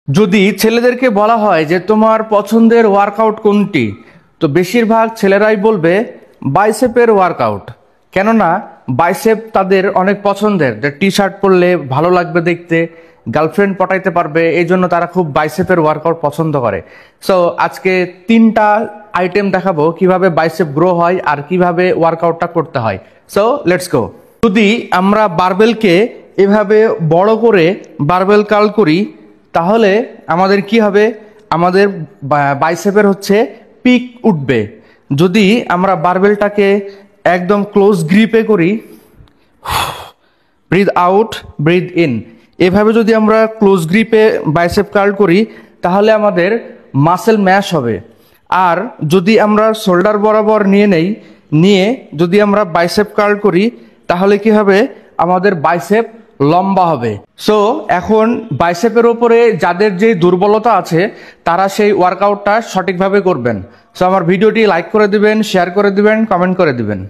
যদি ছেলেদেরকে বলা হয় যে তোমার পছন্দের ওয়ার্কআউট কোনটি, তো বেশিরভাগ ছেলেরাই বলবে বাইসেপের ওয়ার্কআউট। কেননা বাইসেপ তাদের অনেক পছন্দের, যে টি শার্ট পরলে ভালো লাগবে দেখতে, গার্লফ্রেন্ড পটাইতে পারবে, এই জন্য তারা খুব বাইসেপের ওয়ার্কআউট পছন্দ করে। সো আজকে 3টা আইটেম দেখাবো কিভাবে বাইসেপ গ্রো হয় আর কিভাবে ওয়ার্কআউটটা করতে হয়। So let's go. যদি আমরা বারবেলকে এভাবে বড় করে বারবেল কার্ল করি, তাহলে আমাদের কি হবে, আমাদের বাইসেপের হচ্ছে পিক উঠবে। যদি আমরা বারবেলটাকে একদম ক্লোজ গ্রিপে করি, ব্রিথ আউট ব্রিথ ইন, এভাবে যদি আমরা ক্লোজ গ্রিপে বাইসেপ কার্ল করি তাহলে আমাদের মাসেল ম্যাশ হবে। আর যদি আমরা শোল্ডার বরাবর নিয়ে যদি আমরা বাইসেপ কার্ল করি তাহলে কি হবে, আমাদের বাইসেপ লম্বা হবে। সো এখন বাইসেপের ওপরে যাদের যে দুর্বলতা আছে তারা সেই ওয়ার্কআউটটা সঠিকভাবে করবেন। সো আমার ভিডিওটি লাইক করে দিবেন, শেয়ার করে দিবেন, কমেন্ট করে দিবেন।